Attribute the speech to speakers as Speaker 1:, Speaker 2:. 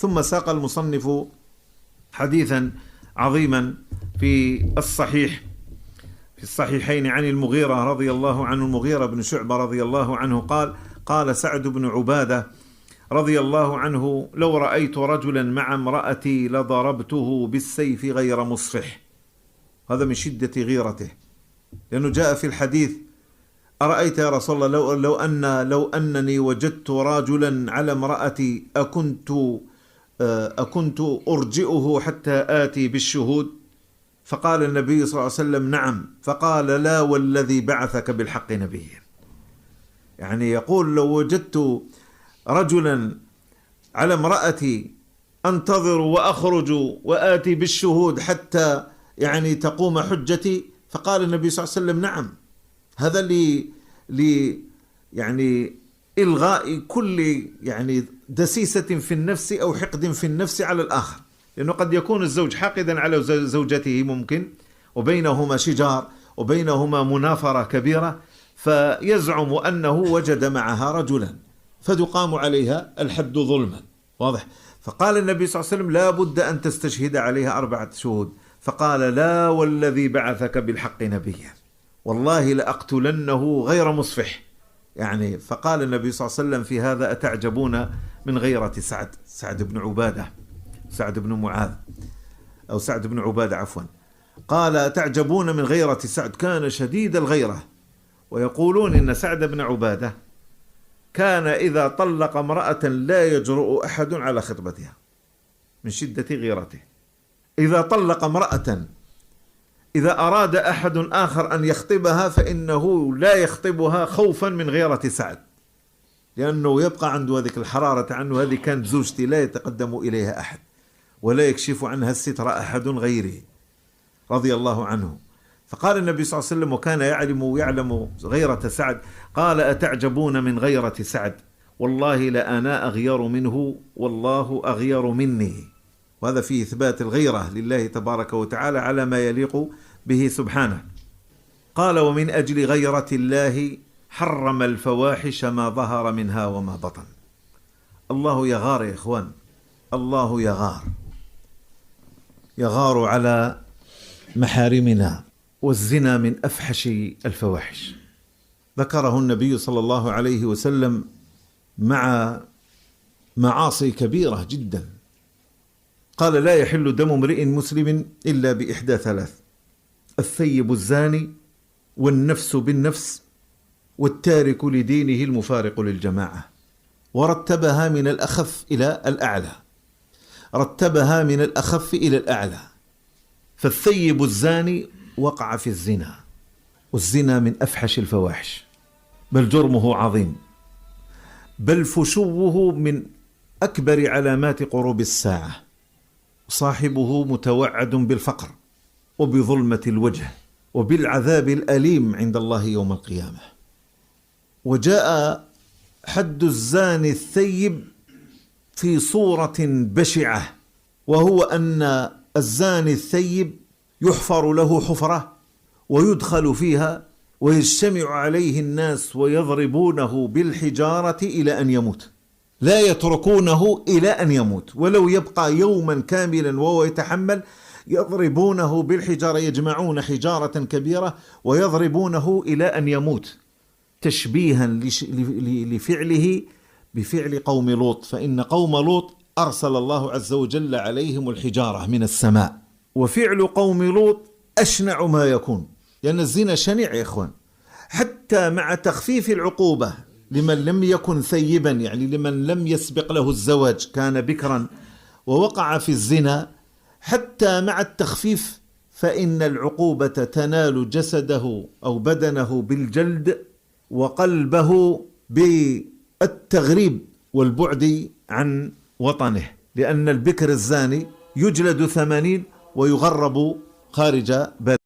Speaker 1: ثم ساق المصنف حديثا عظيما في الصحيحين عن المغيرة رضي الله عنه، المغيرة بن شعبة رضي الله عنه قال سعد بن عبادة رضي الله عنه: لو رأيت رجلا مع امرأتي لضربته بالسيف غير مصفح. هذا من شدة غيرته، لأنه جاء في الحديث: أرأيت يا رسول الله لو أنني وجدت رجلا على امرأتي أكنت أرجئه حتى آتي بالشهود؟ فقال النبي صلى الله عليه وسلم: نعم. فقال: لا والذي بعثك بالحق نبيا. يعني يقول: لو وجدت رجلا على امرأتي أنتظر وأخرج وآتي بالشهود حتى يعني تقوم حجتي. فقال النبي صلى الله عليه وسلم: نعم. هذا يعني إلغاء كل يعني دسيسة في النفس أو حقد في النفس على الآخر، لأنه قد يكون الزوج حاقدا على زوجته ممكن، وبينهما شجار وبينهما منافرة كبيرة، فيزعم أنه وجد معها رجلا فتقام عليها الحد ظلما. واضح؟ فقال النبي صلى الله عليه وسلم: لا بد أن تستشهد عليها 4 شهود. فقال: لا والذي بعثك بالحق نبيا، والله لأقتلنه غير مصفح. يعني فقال النبي صلى الله عليه وسلم في هذا: أتعجبون من غيرة سعد بن عبادة، سعد بن معاذ أو سعد بن عبادة عفوا. قال: أتعجبون من غيرة سعد، كان شديد الغيرة. ويقولون إن سعد بن عبادة كان إذا طلق امرأة لا يجرؤ أحد على خطبتها من شدة غيرته. إذا طلق امرأة، إذا أراد أحد آخر أن يخطبها فإنه لا يخطبها خوفا من غيرة سعد، لأنه يبقى عنده هذه الحرارة عنه: هذه كانت زوجتي لا يتقدم إليها أحد ولا يكشف عنها الستر أحد غيري، رضي الله عنه. فقال النبي صلى الله عليه وسلم: وكان يعلم غيرة سعد، قال: أتعجبون من غيرة سعد، والله لأنا أغير منه والله أغير مني. وهذا فيه إثبات الغيرة لله تبارك وتعالى على ما يليق به سبحانه. قال: ومن أجل غيرة الله حرم الفواحش ما ظهر منها وما بطن. الله يغار يا إخوان، الله يغار على محارمنا، والزنا من أفحش الفواحش. ذكره النبي صلى الله عليه وسلم مع معاصي كبيرة جدا. قال: لا يحل دم امرئ مسلم إلا بإحدى 3: الثيب الزاني، والنفس بالنفس، والتارك لدينه المفارق للجماعة. ورتبها من الأخف إلى الأعلى، رتبها من الأخف إلى الأعلى. فالثيب الزاني وقع في الزنا، والزنا من أفحش الفواحش، بل جرمه عظيم، بل فشوه من أكبر علامات قرب الساعة. صاحبه متوعد بالفقر وبظلمة الوجه وبالعذاب الأليم عند الله يوم القيامة. وجاء حد الزاني الثيب في صورة بشعة، وهو أن الزاني الثيب يحفر له حفرة ويدخل فيها ويجتمع عليه الناس ويضربونه بالحجارة إلى أن يموت، لا يتركونه إلى أن يموت، ولو يبقى يوما كاملا وهو يتحمل يضربونه بالحجارة، يجمعون حجارة كبيرة ويضربونه إلى أن يموت، تشبيها لفعله بفعل قوم لوط. فإن قوم لوط أرسل الله عز وجل عليهم الحجارة من السماء، وفعل قوم لوط أشنع ما يكون، لأن الزنا شنيع يا إخوان. حتى مع تخفيف العقوبة لمن لم يكن ثيبا، يعني لمن لم يسبق له الزواج، كان بكرا ووقع في الزنا، حتى مع التخفيف فإن العقوبة تنال جسده أو بدنه بالجلد، وقلبه بالتغريب والبعد عن وطنه، لأن البكر الزاني يجلد 80 ويغرب خارج بلده.